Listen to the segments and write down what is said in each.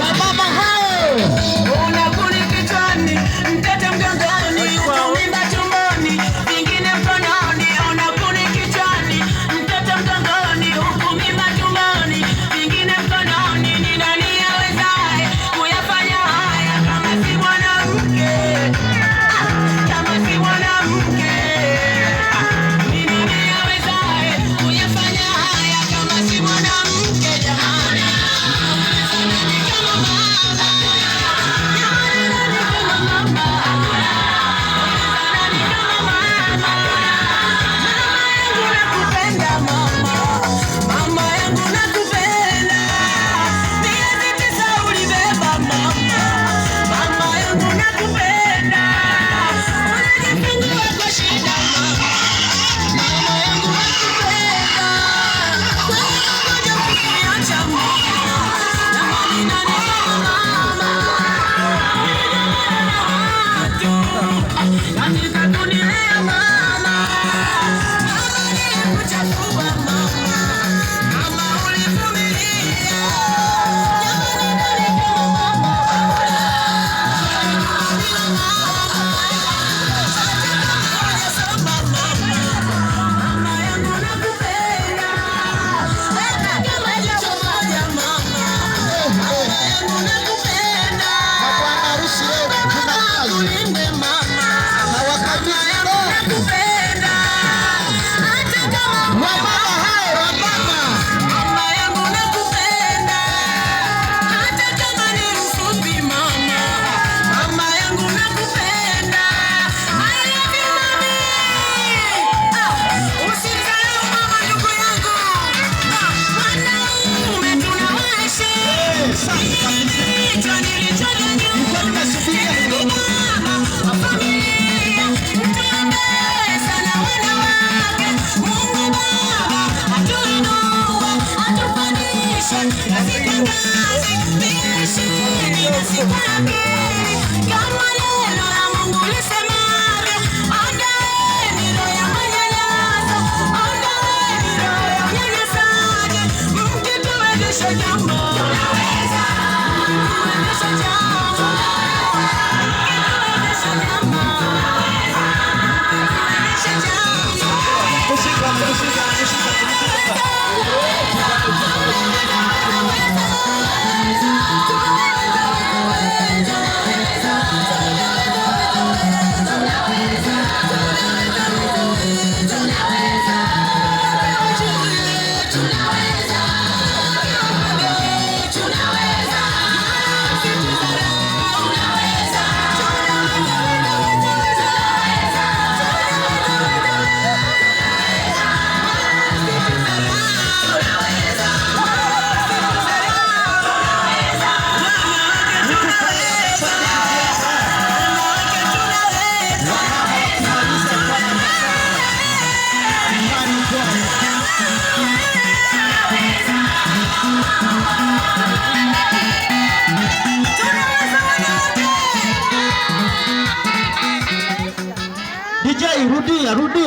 Wamama hao unakuli kichwani, mtoto mgongoni, mimba tumboni, vingine mkononi. Unakuli kichwani, mtoto mgongoni, huku mimba tumboni, vingine mkononi. Ni nani awezaye kuyafanya haya kama si mwanamke? Kama si mwanamke. Ni nani awezaye kuyafanya haya kama si mwanamke jamani?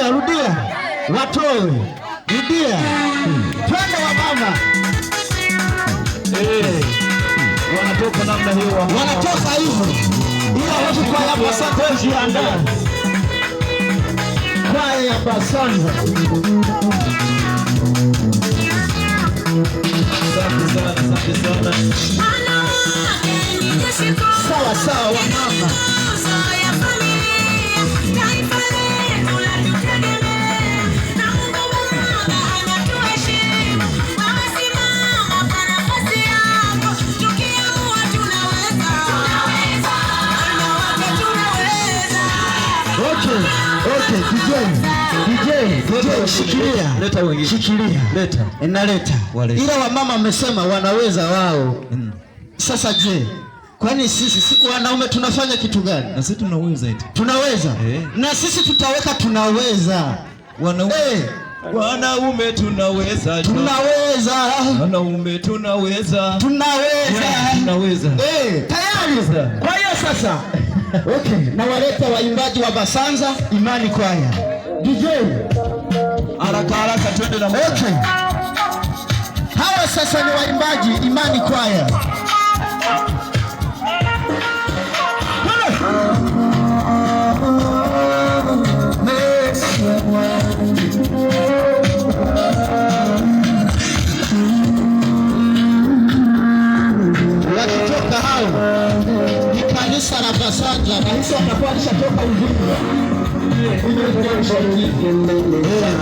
Rudia watoe, rudia twende wamama. Wanatoka namna hiyo, wanatoka hivyo, ila watu kwa ya Basanza jiandaa, kwa ya Basanza. Asante sana. Sawa sawa wamama. DJ, shikilia. Leta wengine. Shikilia. Leta. Inaleta. Ila wamama wamesema wanaweza wao. Sasa je, kwani sisi wanaume tunafanya kitu gani? Na sisi tunaweza eti. Tunaweza. Na sisi tutaweka tunaweza. Wanaume tunaweza. Tunaweza. Wanaume tunaweza. Tunaweza. Tayari. Kwa hiyo sasa okay, na waleta waimbaji wa Basanza Imani Kwaya. DJ. Haraka na muda. Okay. Hawa sasa ni waimbaji Imani Kwaya. Wakitoka hao ni kanisa la Basanja, kanisa watakuwa alishatoka Uvinza.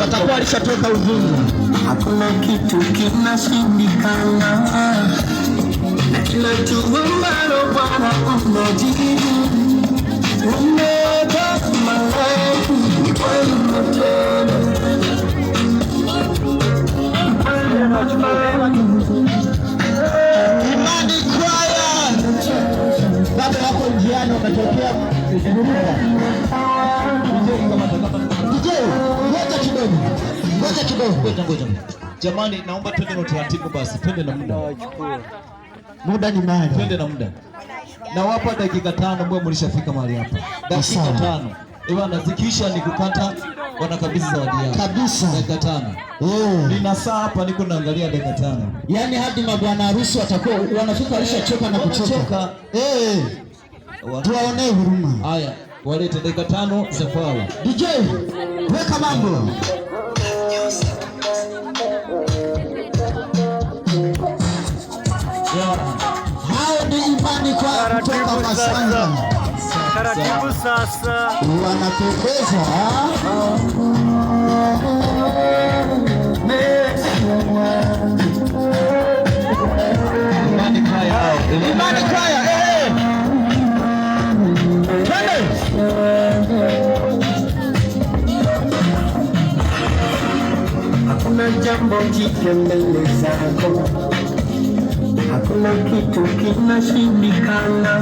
Watakuwa alishatoka Uvinza. Hakuna kitu kinashindikana, na kila jambo ambalo Bwana umejibu. Umeba malaika kwa imani. Imani Kwaya. Baba wako njiani wametokea kuzuruka. DJ, ngoja kidogo. Ngoja kidogo. Ngoja. Jamani, naomba twende na utaratibu basi. Twende na muda. Muda ni mali. Twende na muda. Na wapa dakika 5 mbona mlishafika mahali hapa. Dakika 5. Bwana zikisha ni kukata wanakabidhi zawadi yao. Kabisa. Dakika 5. Nina saa hapa niko naangalia dakika 5. Yaani hadi mabwana harusi watakuwa wanafika walishachoka na kuchoka. Tuwaonee huruma. Haya, walete dakika 5 za kwao. DJ, weka mambo. Hao ni Imani Kwaya kutoka Basanja. Taratibu sasa. Wanapendeza. Imani Kwaya. Imani Kwaya. Twende. Hakuna jambo jipya mbele zako, hakuna kitu kinashindikana,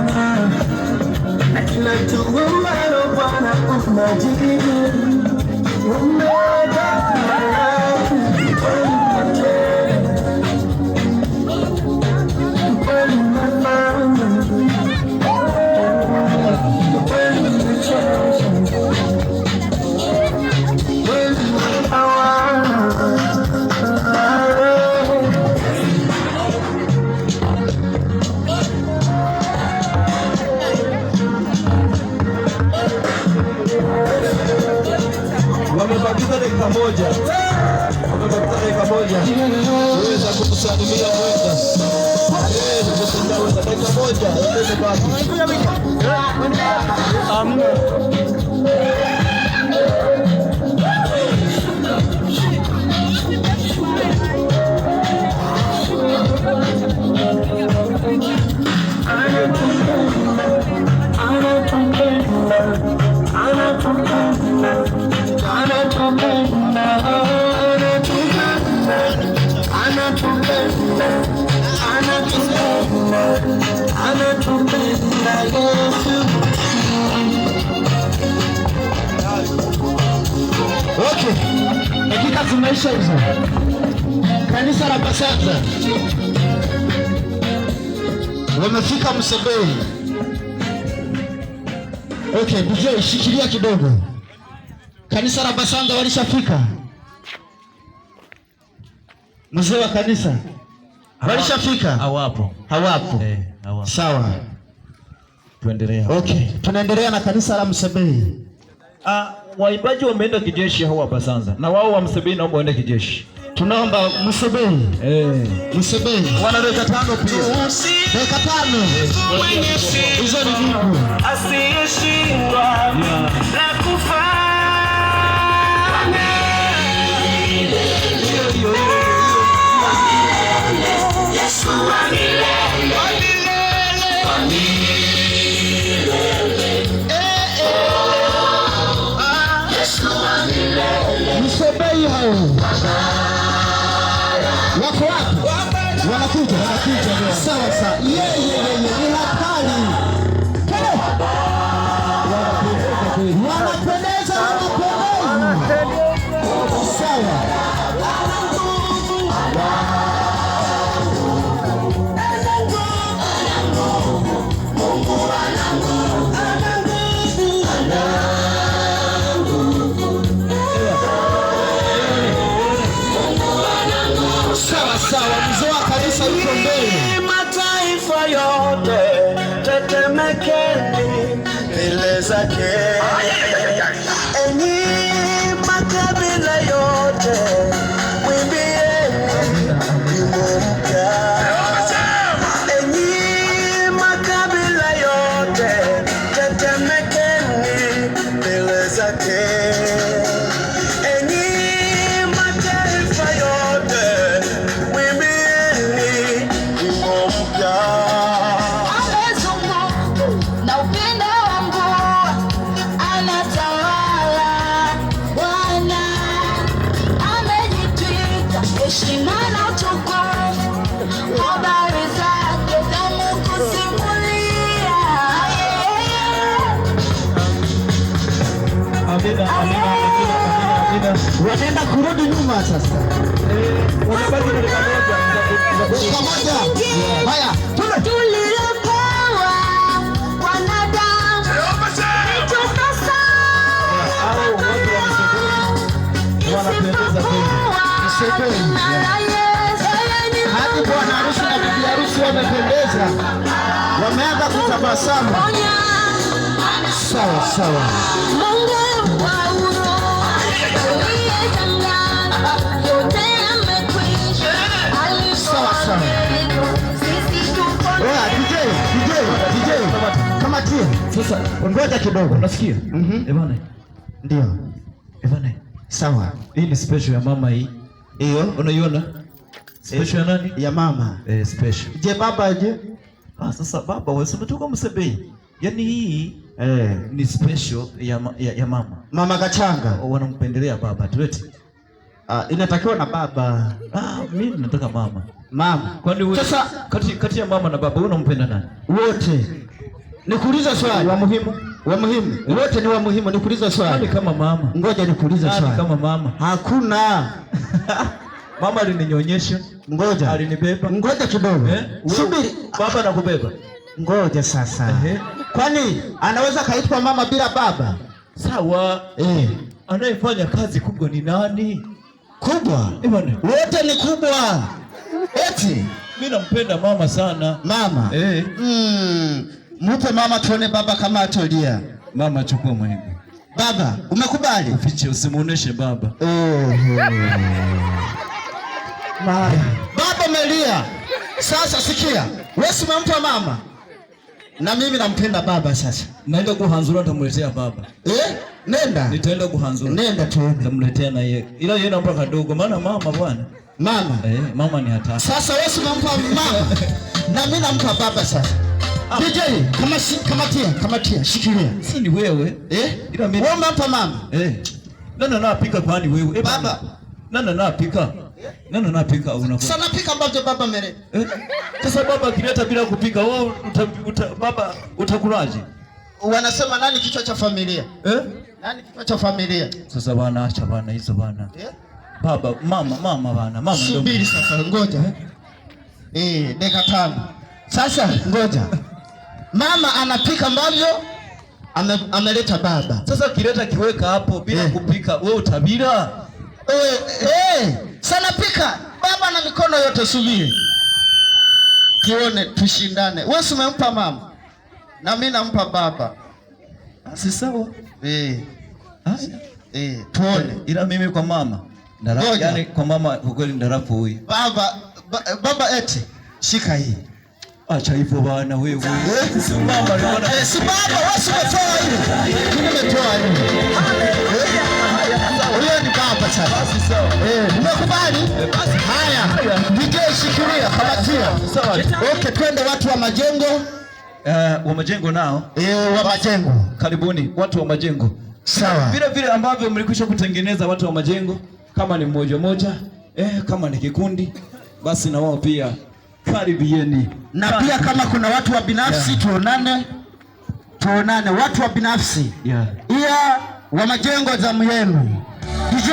na kila jambo ambalo Bwana umejibu. Umeba malaika kwa imani. Wamebakiza dakika moja. Uweza kumsalimia mwenza. Dakika moja. Uweze baki. Okay. Dakika zimeisha hizo. Kanisa la Basanja wamefika Msebei. Okay, DJ shikilia kidogo. Kanisa la Basanja walishafika. Mzee wa kanisa walishafika? Hawapo. Hawapo. Hawapo. Sawa. Tuendelea. Okay, tunaendelea na kanisa la Msebei. Waimbaji wameenda kijeshi hawa Basanja. Na wao wa Msebei naomba waende kijeshi. Tunaomba Msebei. Msebei. Wana dakika 5 pia. Dakika 5. Hizo ni Mungu. Asiyeshindwa na kufanya. Yesu wa milele. Msebei hao. Wako wapi? Wanakuja. Sawa sawa. Yeye ni hatari. Wanapendeza. Sawa. Sawa, mzee wa kanisa yuko mbele. Mataifa yote tetemekeni mbele zake. Enyi makabila yote mwimbieni wimbo mpya. Enyi makabila yote tetemekeni mbele zake. Enyi mataifa yote mwimbieni wimbo mpya. Na upendo wangu anatawala, Bwana amejitwika heshima na utukufu, habari zake tamu kusimulia. Amina, amina, amina, amina. Wanaenda kurudi nyuma sasa. Unabaki na Pamoja. Haya, tule. Tulilopewa wanadamu litupasa wanapendeza kweli. Hadi bwana harusi na bibi harusi wamependeza. Wameanza kutabasamu. Sawa sawa. Mungu wa uroho aliyetangana yote amekwisha. Sawa sawa. Sisi tuko DJ. Kama tia. Sasa ngoja kidogo. Unasikia? Bwana. Ndio. Bwana. Sawa. Hii ni special ya mama hii. Hiyo Unaiona? Special ya nani? ya mama. Special. Je, baba je? Sasa baba wewe umetoka Msebei. Yaani hii ni special ya mama. Mama Kachanga. Wanampendelea baba. Tulete. Inatakiwa na baba. Mimi nataka mama. Mama. Kwani wewe Sasa kati ya mama na baba wewe unampenda nani? wote. Nikuuliza swali. Wa muhimu. Wote ni wa muhimu. Nikuuliza swali. Nani kama mama? Ngoja nikuulize swali. Nani kama mama? Hakuna. Mama alininyonyesha. Ngoja. Alinibeba. Ngoja kidogo. Subiri. Baba nakubeba. Ngoja sasa. Kwani anaweza kaitwa mama bila baba? Sawa. Anayefanya kazi kubwa ni nani? Kubwa. Wote ni kubwa. Eti mimi nampenda mama sana. Mama. Mupe mama tuone baba kama atolia. Mama chukua mwenyewe. Baba, umekubali? Ufiche, usimuoneshe baba. Baba melia. Sasa sikia. Wewe umempa mama. Na mimi nampenda baba sasa. Naenda kuhanzura nitamletea baba. Nenda. Nitaenda kuhanzura. Nenda tu. Nitamletea na yeye. Ila yeye nampa kadogo maana mama bwana. Mama. Mama ni hatari. Sasa wewe umempa mama. Na mimi nampa baba sasa. DJ, kama tia, shikilia. Si ni wewe? Ila mimi. Wewe umempa mama? Nani anapika kwani wewe? Baba. Nani anapika? Nani anapika unakuwa? Sana pika baba baba mere. Sasa baba akileta bila kupika wewe baba utakulaje? Wanasema nani kichwa cha familia? Nani kichwa cha familia? Sasa bwana acha bwana hizo bwana. Baba mama bwana. Mama ndio. Subiri sasa ngoja. Dakika 5. Sasa ngoja. Mama anapika ambavyo ameleta baba. Sasa kileta kiweka hapo bila kupika wewe utabira? Sana pika. Baba na mikono yote subiri. Tuone tushindane. Wewe umempa mama. Na mimi nampa baba. Si sawa? Tuone. Ila mimi kwa mama. Yaani kwa mama kwa kweli ndarafu huyu. Baba eti shika hii. Acha hivyo bwana wewe. Si mama naona. Si baba wewe umetoa hili. Nimetoa hili. Huyo ni baba sasa. Basi sawa. Umekubali? Basi haya. DJ shikilia kamatia. Sawa. Okay, twende watu wa majengo. Wa majengo nao. Wa majengo. Karibuni watu wa majengo. Sawa. Vile ambavyo mlikwisha kutengeneza watu wa majengo, kama ni mmoja, kama ni kikundi, basi na wao pia karibieni. Na pia kama kuna watu wa binafsi tuonane watu wa binafsi. Wa majengo zamu yenu. DJ.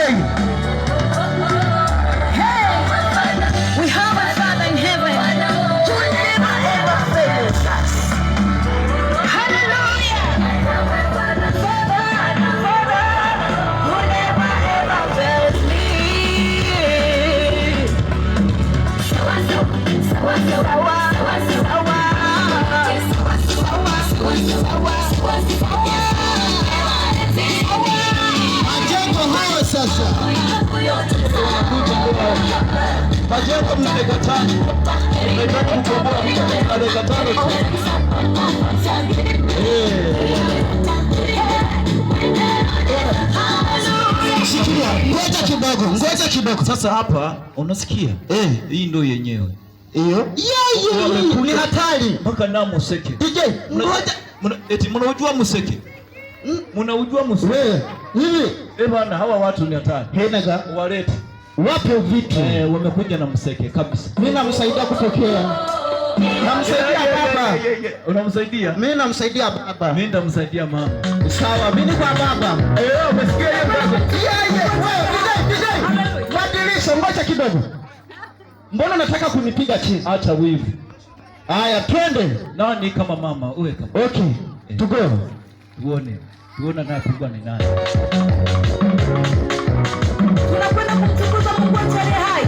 We have a Father in heaven. You will never ever fail us. Hallelujah. Father, you never ever fail me. Majengo hayo sasa. Majengo mtega tano. Unataka kukomboa mtega tano tu. Ngoja kidogo. Sasa hapa unasikia? Hii ndio yenyewe. Hiyo. Ni hatari. Mpaka na museke. DJ, ngoja. Eti mnaujua museke? Mnaujua museke? Wewe, hivi. Bwana hawa watu ni hatari. Henaga. Walete. Wape vitu. Wamekuja na museke kabisa. Mimi namsaidia kutokea. Namsaidia baba. Unamsaidia? Mimi namsaidia baba. Mimi ndamsaidia mama. Sawa, mimi ni kwa baba. Umesikia hiyo baba? DJ. Badilisha, ngoja kidogo. Mbona nataka kunipiga chini? Acha wivu. Haya, twende. Nani kama mama, uwe kama. Okay. Tugo. Tuone naye kubwa ni nani. Tunakwenda kumtukuza Mungu aliye hai.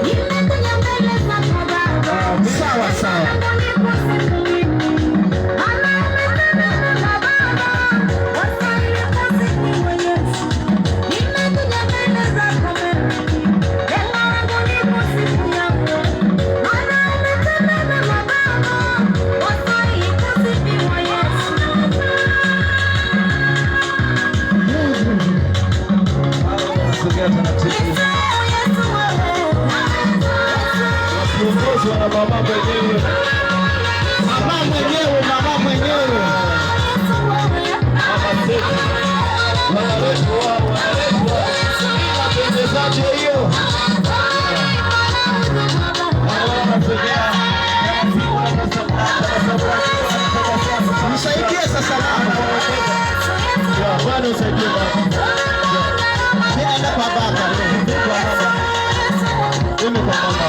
Nimekuja mbele zako Baba. Sawa sawa. Wakiongozwa na mama mwenyewe. Mama mwenyewe. Mama zetu. Wanaletwa wao, wanaletwa. Wapendezaje hiyo? Msaidie sasa mama. Bwana usaidie mama. Nenda kwa baba. Mimi kwa mama.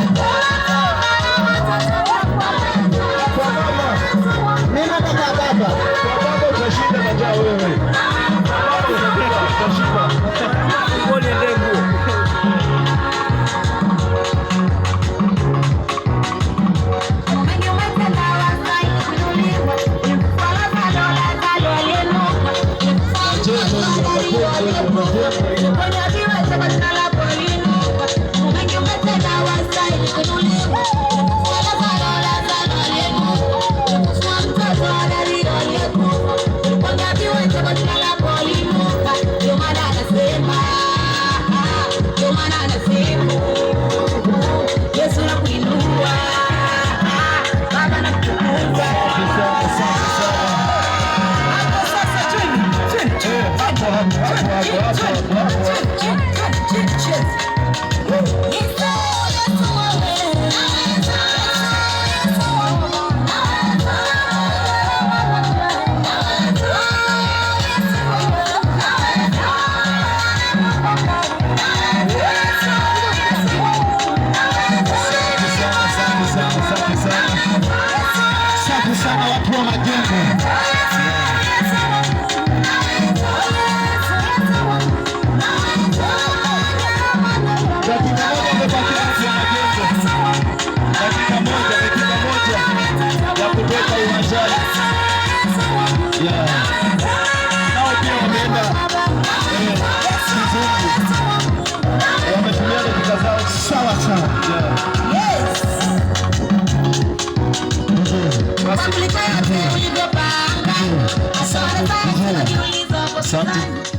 Nenda kwa baba. Kwa baba utashinda majaa wewe. Baba utashinda. Mbona ndengu?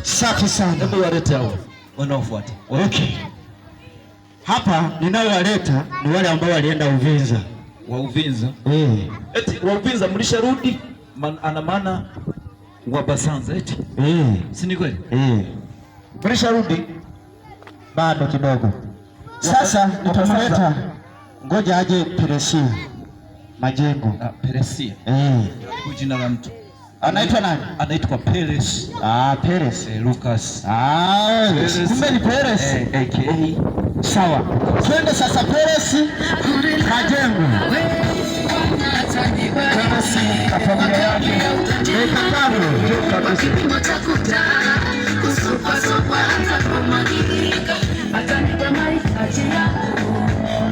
Safi sana. Hebu walete hao wanaofuata. Okay. Hapa ninayowaleta ni wale ambao walienda Uvinza. Wa Uvinza? Eti wa Uvinza mlisharudi? Ana maana wa Basanza eti? Si ni kweli? Mlisharudi? Bado kidogo. Sasa nitamleta, ngoja aje Peresia Majengo. Peresia? Jina la mtu. Anaitwa nani? Anaitwa Peres. Peres. Lucas. Kumbe ni Peres. AKA. Sawa. Twende sasa Peres Majengo. Familia yake. Atanipa mahitaji yako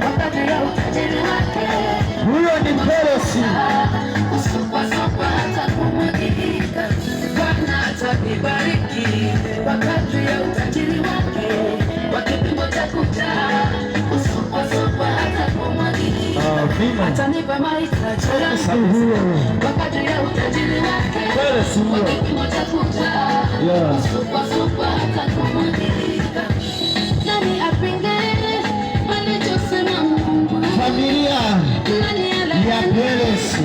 wakati ya utajiri wake. atanipa mahitaji yangu kwa kadri ya utajiri wake. Kwa kipimo cha kuja super atakumwagika. Nani apinge alichosema Mungu? Familia ya Perez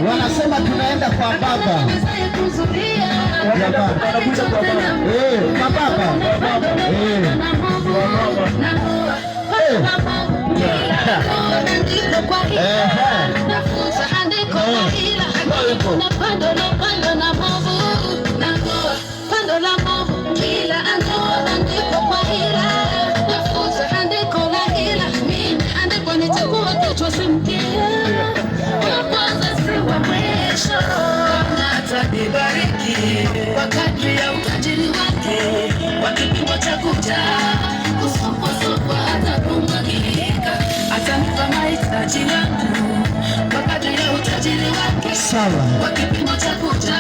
wanasema tunaenda kwa baba. Atanibariki kwa kadri ya utajiri wake, kwa kipimo cha kuja kusopwa atakumwagika. Atanipa mahitaji yangu kwa kadri ya utajiri wake, kwa kipimo cha kuja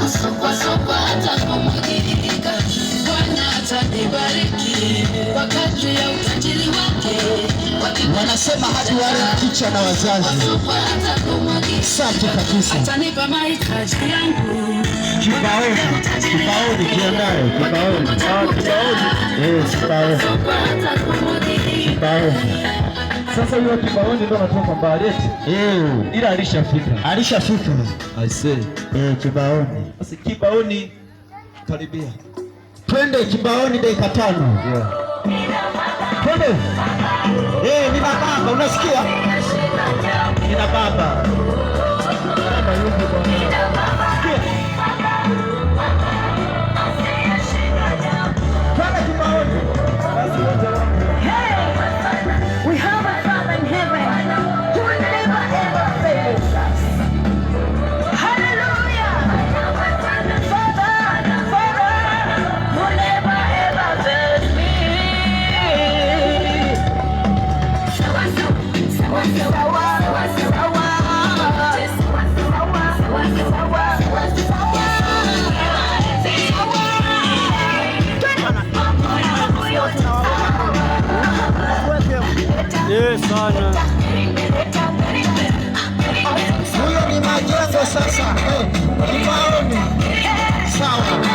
kusopwa atakumwagika. Bwana atanibariki kwa kadri ya utajiri wake. Wanasema hadi wale kicha na wazazi. Asante kabisa. Atanipa mahitaji yangu. Kibaoni jiandae, kibaoni. Sasa hiyo kibaoni ndio natoka Mbareti. Ila alishafika. I say. Kibaoni. Sasa kibaoni karibia. Twende kibaoni dakika 5. Twende. Nina baba, unasikia? Nina baba. We have a Father in heaven who will never ever fail us. Hallelujah. Father will never ever fail me. sana. Huyo ni Majengo sasa. Kibaoni. Sawa.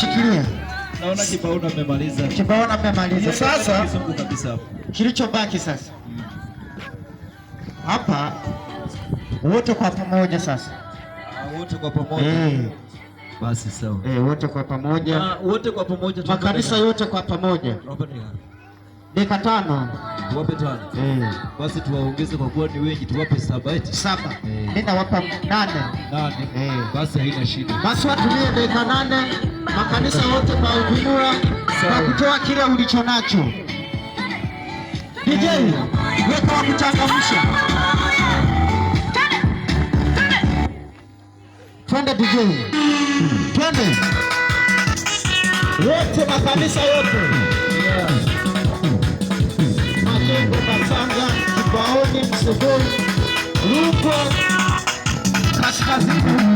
Shikilia. Naona kibaona mmemaliza. Kibaona mmemaliza. Sasa kizungu kabisa hapo. Kilichobaki sasa. Hapa wote kwa pamoja sasa. Wote kwa pamoja. Basi sawa. Wote kwa pamoja. Wote kwa pamoja. Makanisa yote kwa pamoja. Dakika 5. Tuwape 5. Basi tuwaongeze kwa kuwa ni wengi, tuwape 7. Mimi nawapa 8. Basi haina shida. Basi watumie dakika 8 makanisa yote kwa ujumla na kutoa kile ulicho nacho. DJ, weka wa kuchangamsha. Twende DJ. Twende. Wote makanisa yote. Majengo, Masanga, Kibaoni, Msogoi, Rungwe, Kaskazini.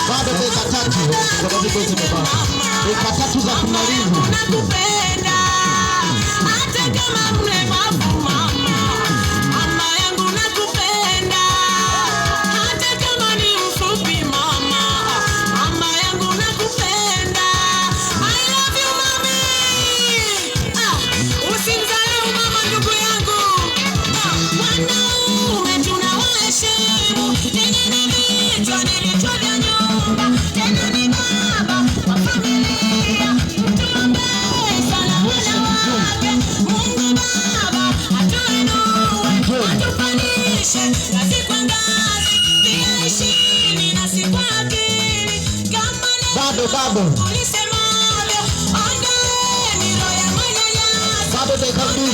Bado dakika 3 kwa sababu zimebaki. Dakika 3 za kumaliza. Nakupenda hata kama mlemavu mama. Mama yangu nakupenda hata kama ni mfupi mama. Mama yangu nakupenda. I love you mami. Usimdharau mama ndugu yangu. Wanaume tunawaheshimu. Bado dakika 2.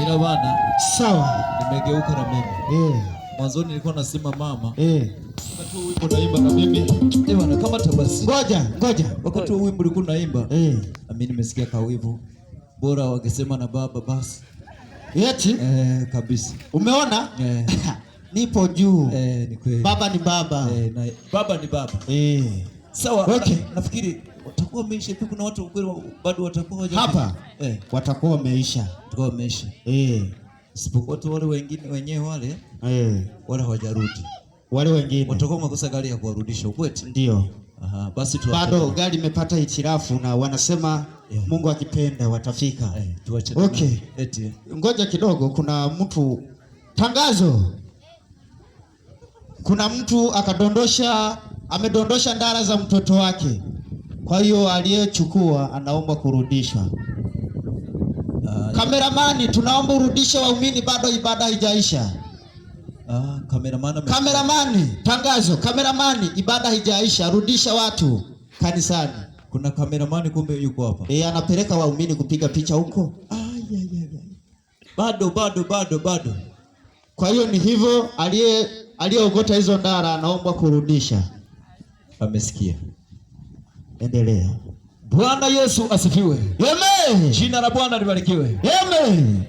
Ila bana, sawa, nimegeuka na mimi. Mwanzoni nilikuwa nasema mama. Wakati wimbo naimba na mimi. Bana kama tabasi. Ngoja. Wakati wimbo ulikuwa naimba. Na mimi nimesikia kawivu. Bora wangesema na baba basi. Eti? Kabisa. Umeona? Nipo juu. Ni kweli. Baba ni baba. Na baba ni baba. Sawa. Okay. Nafikiri watakuwa wameisha. Pia kuna watu kweli bado watakuwa waje hapa. Watakuwa wameisha. Watakuwa wameisha. Isipokuwa tu wale wengine wenyewe wale. Wala hawajarudi. Wale wengine watakuwa makosa gari ya kuwarudisha ukweti. Ndio. Basi tu bado gari imepata hitilafu na wanasema Mungu akipenda watafika. Okay. Ngoja kidogo, kuna mtu tangazo. Kuna mtu amedondosha ndara za mtoto wake. Kwa hiyo aliyechukua anaomba kurudishwa. Kameramani, tunaomba urudishe waumini, bado ibada haijaisha. Kameramani, tangazo. Kameramani, ibada haijaisha, rudisha watu kanisani. Kuna kameramani kumbe yuko hapa. Anapeleka waumini kupiga picha huko. Bado. Kwa hiyo ni hivyo, aliyeogota hizo ndara anaomba kurudisha. Amesikia. Endelea. Bwana Yesu asifiwe. Amen. Jina la Bwana libarikiwe. Amen.